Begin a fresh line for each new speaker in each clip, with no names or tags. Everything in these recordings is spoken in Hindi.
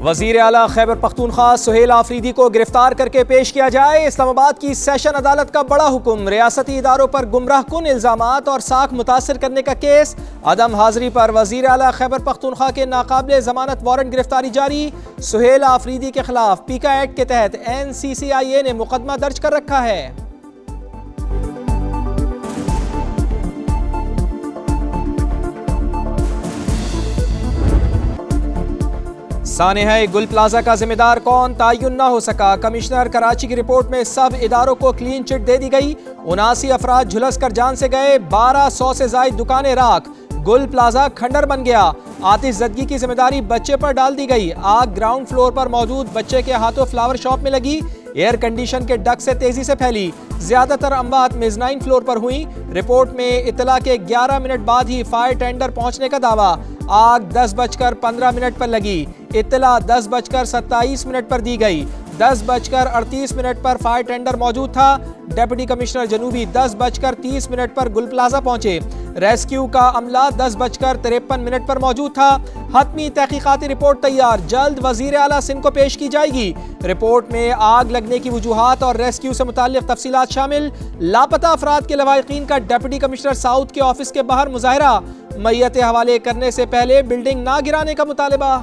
वजीर आला खैबर पख्तूनख्वा सुहेल आफरीदी को गिरफ्तार करके पेश किया जाए। इस्लामाबाद की सेशन अदालत का बड़ा हुक्म। रियासती इदारों पर गुमराह कुन इल्जामात और साख मुतासर करने का केस। अदम हाजिरी पर वजीर आला खैबर पख्तूनख्वा के नाकाबिले जमानत वारंट गिरफ्तारी जारी। सुहेल आफरीदी के खिलाफ पीका एक्ट के तहत NCCIA ने मुकदमा दर्ज कर रखा है। सानेहा गुल प्लाजा का जिम्मेदार कौन, तयन न हो सका। कमिश्नर कराची की रिपोर्ट में सब इदारों को क्लीन चिट दे दी गई। 79 अफराद झुलस कर जान से गए। 1200 से ज्यादा दुकानें राख। गुल प्लाजा खंडर बन गया। आतिश ज़दगी की जिम्मेदारी बच्चे पर डाल दी गई। आग ग्राउंड फ्लोर पर मौजूद बच्चे के हाथों फ्लावर शॉप में लगी। एयर कंडीशन के डक से तेजी से फैली। ज्यादातर अमवात मेजनाइन फ्लोर पर हुई। रिपोर्ट में इतला के 11 मिनट बाद ही फायर टेंडर पहुंचने का दावा। आग 10:15 पर लगी। इतला 10:27 पर दी गई। 10:38 पर फायर टेंडर मौजूद था। डिप्टी कमिश्नर जनूबी 10:30 पर गुल प्लाजा पहुंचे। रेस्क्यू का अमला 10:53 पर मौजूद था। हतमी तहकीकाती रिपोर्ट तैयार, जल्द वजीर आला सिंध को पेश की जाएगी। रिपोर्ट में आग लगने की वजूहात और रेस्क्यू से मुताल्लिक तफसीलात शामिल। लापता अफराद के लवाहिकीन का डिप्टी कमिश्नर साउथ के ऑफिस के बाहर मुजाहरा। मैयत हवाले करने से पहले बिल्डिंग ना गिराने का मुतालबा।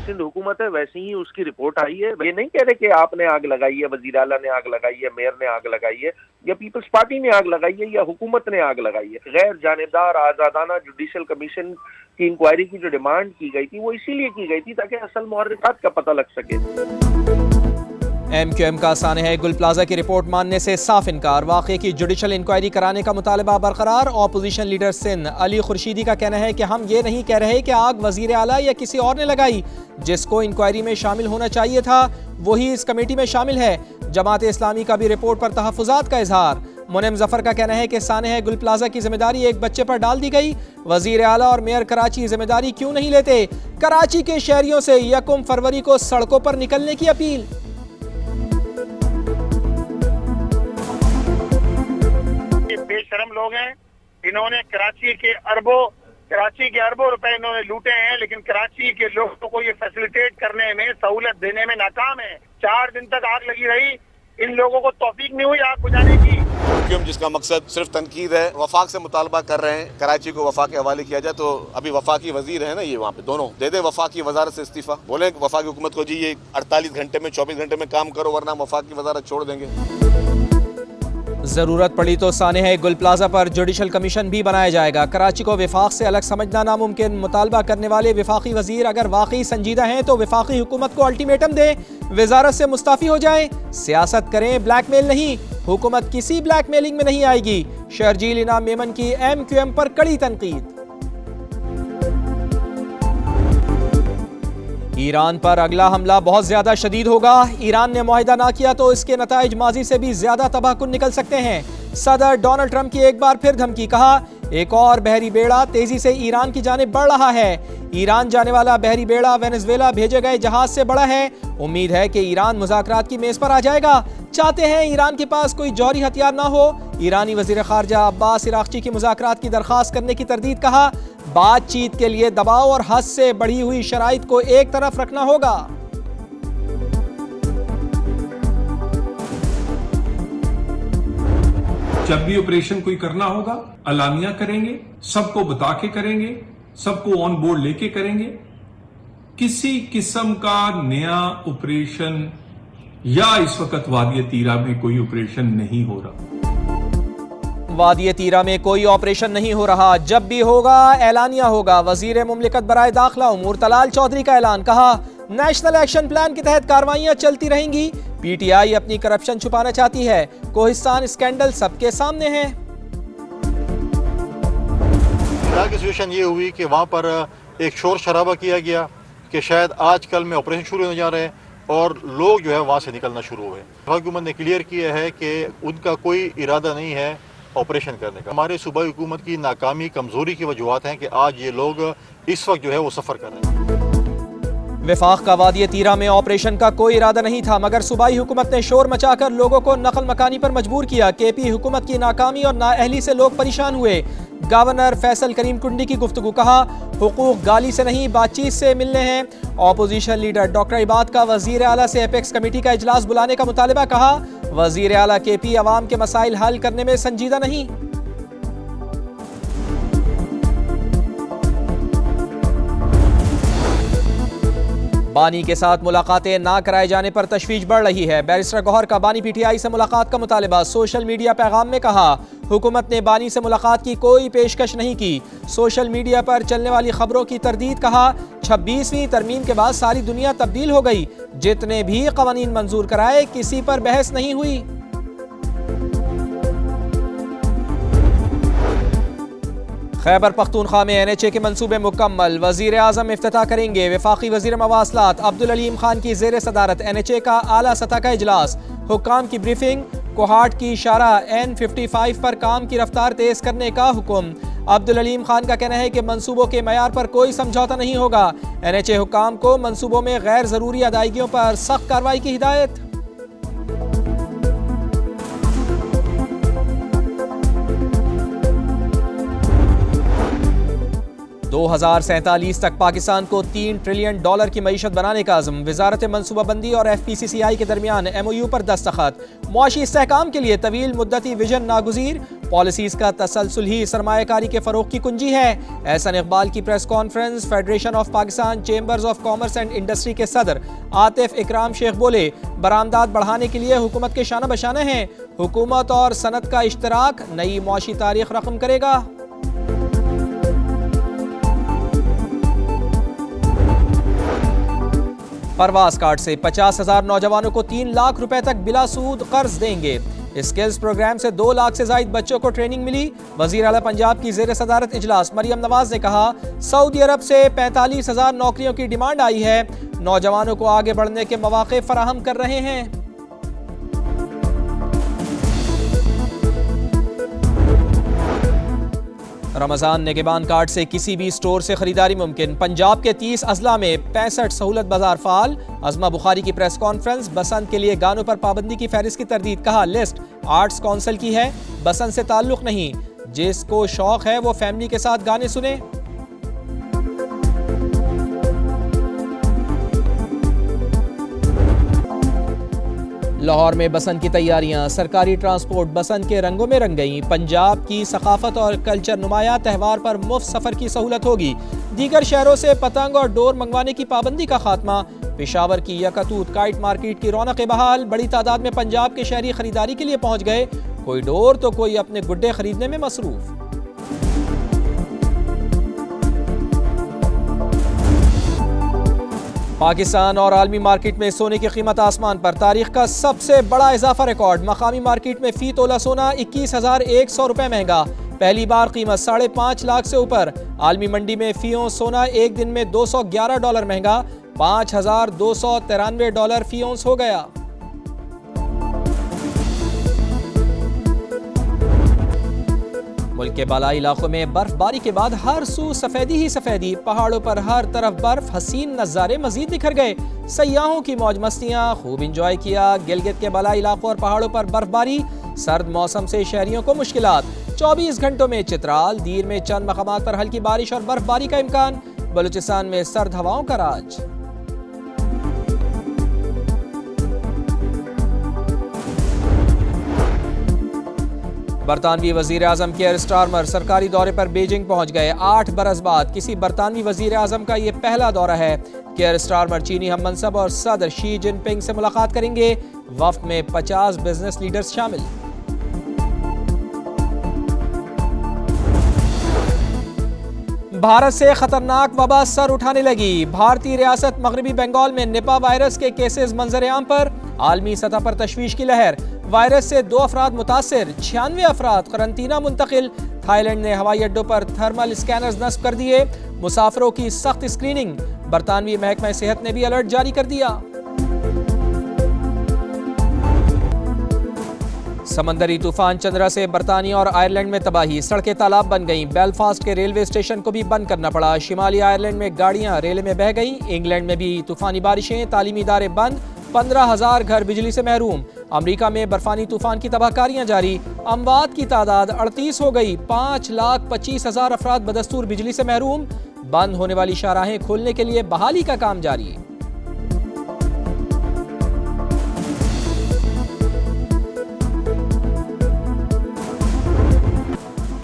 सिंध हुकूमत है वैसे ही उसकी रिपोर्ट आई है। ये नहीं कह रहे कि आपने आग लगाई है, वजीर आला ने आग लगाई है, मेयर ने आग लगाई है, या पीपल्स पार्टी ने आग लगाई है, या हुकूमत ने आग लगाई है। गैर जानिबदार आजादाना जुडिशल कमीशन की इंक्वायरी की जो डिमांड की गई थी वो इसीलिए की गई थी ताकि असल मुहर्रिकात का पता लग सके।
MQM का सानेहा गुल प्लाजा की रिपोर्ट मानने से साफ इनकार। वाक़े की जुडिशल इंक्वायरी कराने का मुतालबा बरकरार। ऑपोजिशन लीडर सिंध अली खुर्शीदी का कहना है कि हम ये नहीं कह रहे कि आग वजीर आला या किसी और ने लगाई। जिसको इंक्वायरी में शामिल होना चाहिए था वही इस कमेटी में शामिल है। जमात इस्लामी का भी रिपोर्ट पर तहफ़्फ़ुज़ात का इजहार। मुनीम जफर का कहना है कि सानेहा गुल प्लाजा की जिम्मेदारी एक बच्चे पर डाल दी गई। वजीर आला और मेयर कराची जिम्मेदारी क्यों नहीं लेते। कराची के शहरियों से 1 फरवरी को सड़कों पर निकलने की अपील।
बेशरम लोग हैं, इन्होंने कराची के अरबों रुपए इन्होंने लूटे हैं, लेकिन कराची के लोगों को ये फैसिलिटेट करने में, सहूलत देने में नाकाम है। 4 दिन तक आग लगी रही, इन लोगों को तौफीक नहीं हुई आग बुझाने की।
क्यों जिसका मकसद सिर्फ तनकीद है, वफाक से मुतालबा कर रहे हैं कराची को वफाक के हवाले किया जाए। तो अभी वफाकी वजीर है ना, ये वहाँ पे दोनों दे दे वफाकी वजारत से इस्तीफा। बोले वफाकी हुकूमत को जी ये 48 घंटे में 24 घंटे में काम करो वरना वफाकी वजारत छोड़ देंगे।
जरूरत पड़ी तो सानेहा गुल प्लाजा पर जुडिशल कमीशन भी बनाया जाएगा। कराची को विफाक से अलग समझना नामुमकिन। मुतालबा करने वाले विफाकी वजीर अगर वाकई संजीदा हैं तो विफाकी हुकूमत को अल्टीमेटम दें, वजारत से मुस्ताफी हो जाएं। सियासत करें, ब्लैकमेल नहीं। हुकूमत किसी ब्लैकमेलिंग में नहीं आएगी। शर्जील इनाम मेमन की MQM पर कड़ी तनकीद। ईरान पर अगला हमला बहुत ज्यादा शदीद होगा। ईरान ने मुआहिदा ना किया तो इसके नताइज माजी से भी ज्यादा तबाहकुन निकल सकते हैं। सदर डोनाल्ड ट्रंप की एक बार फिर धमकी। कहा एक और बहरी बेड़ा तेजी से ईरान की जानिब बढ़ रहा है। ईरान जाने वाला बहरी बेड़ा वेनेजुएला भेजे गए जहाज से बड़ा है। उम्मीद है कि ईरान मुज़ाकरात की मेज पर आ जाएगा। चाहते हैं ईरान के पास कोई जौहरी हथियार ना हो। ईरानी वजीर खारजा अब्बास इराक़ची की मुज़ाकरात की दरख्वास्त करने की तरदीद। कहा बातचीत के लिए दबाव और हद से बढ़ी हुई शराइत को एक तरफ रखना होगा।
जब भी ऑपरेशन कोई करना होगा अलानिया करेंगे, सबको बता के करेंगे, सबको ऑन बोर्ड लेके करेंगे। किसी किस्म का नया ऑपरेशन या इस वक्त वादिय तीरा में कोई ऑपरेशन नहीं हो रहा।
वादिय तीरा में कोई ऑपरेशन नहीं हो रहा। जब भी होगा ऐलानिया होगा। वजीर मुमलिकत बराए दाखिला उमूर तलाल चौधरी का ऐलान। कहा नेशनल एक्शन प्लान के तहत कार्रवाइयां चलती रहेंगी। PTI अपनी करप्शन छुपाना चाहती है। कोहिस्तान स्कैंडल सबके सामने है।
फिलहाल की सिचुएशन ये हुई कि वहाँ पर एक शोर शराबा किया गया कि शायद आजकल में ऑपरेशन शुरू होने जा रहे हैं और लोग जो है वहाँ से निकलना शुरू हुए। हुकूमत ने क्लियर किया है कि उनका कोई इरादा नहीं है ऑपरेशन करने का। हमारे सूबाई हुकूमत की नाकामी कमजोरी की वजूहत हैं कि आज ये लोग इस वक्त जो है वो सफर कर रहे हैं।
विफाक का वादिय तीरा में ऑपरेशन का कोई इरादा नहीं था, मगर सूबाई हुकूमत ने शोर मचाकर लोगों को नकल मकानी पर मजबूर किया। KP हुकूमत की नाकामी और नाअहली से लोग परेशान हुए। गवर्नर फैसल करीम टुंडी की गुफ्तगू, कहा हुकूक गाली से नहीं बातचीत से मिलने हैं। ऑपोजिशन लीडर डॉक्टर इबाद का वजीर आला से एपेक्स कमेटी का इजलास बुलाने का मुतालिबा, कहा वजीर आला KP अवाम के मसाइल हल करने में संजीदा नहीं। बानी के साथ मुलाकातें ना कराए जाने पर तशवीश बढ़ रही है। बैरिस्टर गौहर का बानी PTI से मुलाकात का मुतालिबा। सोशल मीडिया पैगाम में कहा हुकूमत ने बानी से मुलाकात की कोई पेशकश नहीं की। सोशल मीडिया पर चलने वाली खबरों की तरदीद, कहा 26वीं तरमीम के बाद सारी दुनिया तब्दील हो गई। जितने भी कवानीन मंजूर कराए किसी पर बहस नहीं हुई। खैबर पख्तूनख्वा में NHA के मंसूबे मुकम्मल, वजीर आजम इफ्तिताह करेंगे। वफाकी वजीर मवासलात अब्दुल अलीम खान की जेर सदारत NHA का आला सतह का इजलास। हुक्काम की ब्रीफिंग, कोहाट की इशारा N55 पर काम की रफ्तार तेज करने का हुक्म। अब्दुल अलीम खान का कहना है कि मंसूबों के मयार पर कोई समझौता नहीं होगा। NHA हुक्काम को मंसूबों में गैर जरूरी अदायगियों पर सख्त कार्रवाई की हिदायत। $2047 तक पाकिस्तान को $3 ट्रिलियन की मईशत बनाने का अज़्म। वजारत मनसूबाबंदी और FPCCI के दरमियान MOU पर दस्तखत। मुआशी इस्तेहकाम के लिए तवील मुद्दती विजन नागुज़ीर। पॉलिसीज़ का तसलसल ही सरमायाकारी के फ़रोग़ की कुंजी है। एहसन इकबाल की press conference. Federation of Pakistan chambers of commerce and industry के सदर आतिफ इकराम शेख बोले बरामदात बढ़ाने के लिए हुकूमत के शाना बशाना हैं। हुकूमत और सनत का इश्तराक नई मुआशी तारीख रकम करेगा। परवास कार्ड से 50,000 नौजवानों को 3 लाख रुपए तक बिला सूद कर्ज देंगे। स्किल्स प्रोग्राम से 2 लाख से ज्यादा बच्चों को ट्रेनिंग मिली। वजीर आला पंजाब की जेर सदारत इजलास मरियम नवाज ने कहा सऊदी अरब से 45,000 नौकरियों की डिमांड आई है। नौजवानों को आगे बढ़ने के मौके फराहम कर रहे हैं। रमजान निगहबान कार्ड से किसी भी स्टोर से खरीदारी मुमकिन। पंजाब के 30 अजला में 65 सहूलत बाजार फाल। अज़मा बुखारी की प्रेस कॉन्फ्रेंस। बसंत के लिए गानों पर पाबंदी की फहरिस्त की तरदीद, कहा लिस्ट आर्ट्स काउंसिल की है, बसंत से ताल्लुक नहीं। जिसको शौक है वो फैमिली के साथ गाने सुने। लाहौर में बसंत की तैयारियां। सरकारी ट्रांसपोर्ट बसंत के रंगों में रंग गई। पंजाब की सकाफत और कल्चर नुमाया त्यौहार पर मुफ्त सफर की सहूलत होगी। दीगर शहरों से पतंग और डोर मंगवाने की पाबंदी का खात्मा। पेशावर की यकतूत काइट मार्केट की रौनक बहाल। बड़ी तादाद में पंजाब के शहरी खरीदारी के लिए पहुंच गए। कोई डोर तो कोई अपने गुड्डे खरीदने में मसरूफ। पाकिस्तान और आलमी मार्केट में सोने की कीमत आसमान पर। तारीख का सबसे बड़ा इजाफा रिकॉर्ड। मकामी मार्केट में फी तोला सोना 21,100 रुपए महंगा। पहली बार कीमत 5.5 लाख से ऊपर। आलमी मंडी में फीओं सोना एक दिन में $211 महंगा। $5,293 फी औंस हो गया। मुल्क के बालाई इलाकों में बर्फबारी के बाद हर सू सफेदी ही सफेदी। पहाड़ों पर हर तरफ बर्फ। हसीन नज़ारे मजीद निखर गए। सयाहों की मौज मस्तियां खूब इंजॉय किया। गिलगित के बालाई इलाकों और पहाड़ों पर बर्फबारी। सर्द मौसम से शहरियों को मुश्किलात। 24 घंटों में चित्राल दीर में चंद मकामात पर हल्की बारिश और बर्फबारी का इम्कान। बलूचिस्तान में सर्द हवाओं का राज। बरतानवी वजीर आजम केयर स्टारमर सरकारी दौरे पर बीजिंग पहुंच गए। 8 बरस बाद किसी बरतानवी वजीर आजम का यह पहला दौरा है। केयर स्टारमर चीनी हम मनसब और सदर शी जिनपिंग से मुलाकात करेंगे। वफ्द में 50 बिजनेस लीडर्स शामिल। भारत से खतरनाक वबा सर उठाने लगी। भारतीय रियासत मगरबी बंगाल में निपा वायरस के केसेस मंजर आम पर। आलमी सतह पर तशवीश की लहर। वायरस से 2 अफराद मुतासिर। 96 अफराद करंतना मुंतकिल। थाईलैंड ने हवाई अड्डों पर थर्मल स्कैनर्स नस्ब कर दिए। मुसाफिरों की सख्त स्क्रीनिंग। बरतानवी महकमा सेहत ने भी अलर्ट जारी कर दिया। समंदरी तूफान चंद्रा से बरतानिया और आयरलैंड में तबाही। सड़कें तालाब बन गईं। बेलफास्ट के रेलवे स्टेशन को भी बंद करना पड़ा। शिमाली आयरलैंड में गाड़ियां रेले में बह गईं। इंग्लैंड में भी तूफानी बारिशें। तालीमी इदारे बंद। 15,000 घर बिजली से महरूम। अमेरिका में बर्फानी तूफान की तबाहकारियां जारी। अमवात की तादाद 38 हो गई। 5,25,000 अफराद बदस्तूर बिजली से महरूम। बंद होने वाली शाहराहें खोलने के लिए बहाली का काम जारी।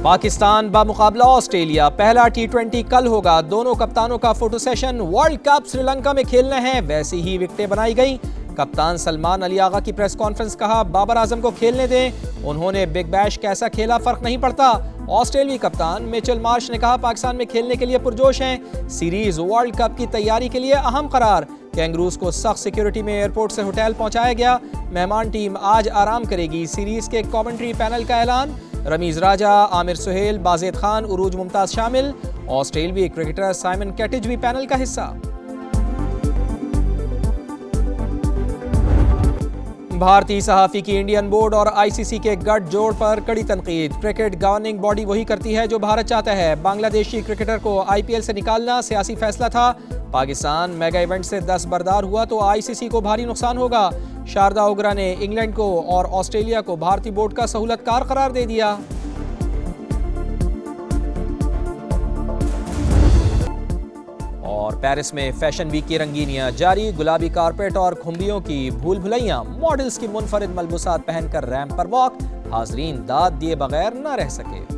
पाकिस्तान बामुकाबला ऑस्ट्रेलिया। पहला T20 कल होगा। दोनों कप्तानों का photo session. World cup Sri Lanka में खेलने हैं, वैसी ही विकेटें बनाई गई। कप्तान सलमान अली आगा की प्रेस कॉन्फ्रेंस, कहा बाबर आजम को खेलने दें, उन्होंने बिग बैश कैसा खेला फर्क नहीं पड़ता। ऑस्ट्रेलियाई कप्तान मिचेल मार्श ने कहा पाकिस्तान में खेलने के लिए पुरजोश हैं। सीरीज वर्ल्ड कप की तैयारी के लिए अहम करार। कैंगरूज को सख्त सिक्योरिटी में एयरपोर्ट से होटल पहुंचाया गया। मेहमान टीम आज आराम करेगी। सीरीज के कमेंट्री पैनल का ऐलान। रमीज राजा, आमिर सुहेल, बाज़ेद खान, उरूज मुमताज शामिल। ऑस्ट्रेलियाई क्रिकेटर साइमन कैटिज भी पैनल का हिस्सा। भारतीय सहाफ़ी की इंडियन बोर्ड और ICC के गठजोड़ पर कड़ी तनकीद। क्रिकेट गवर्निंग बॉडी वही करती है जो भारत चाहता है। बांग्लादेशी क्रिकेटर को IPL से निकालना सियासी फैसला था। पाकिस्तान मेगा इवेंट से दस्तबरदार हुआ तो ICC को भारी नुकसान होगा। शारदा ओगरा ने इंग्लैंड को और ऑस्ट्रेलिया को भारतीय बोर्ड का सहूलतकार करार दे दिया। और पेरिस में फैशन वीक की रंगीनियां जारी। गुलाबी कारपेट और खुम्बियों की भूल भुलैयां। मॉडल्स की मुनफरिद मलबूसात पहनकर रैंप पर वॉक। हाजरीन दाद दिए बगैर न रह सके।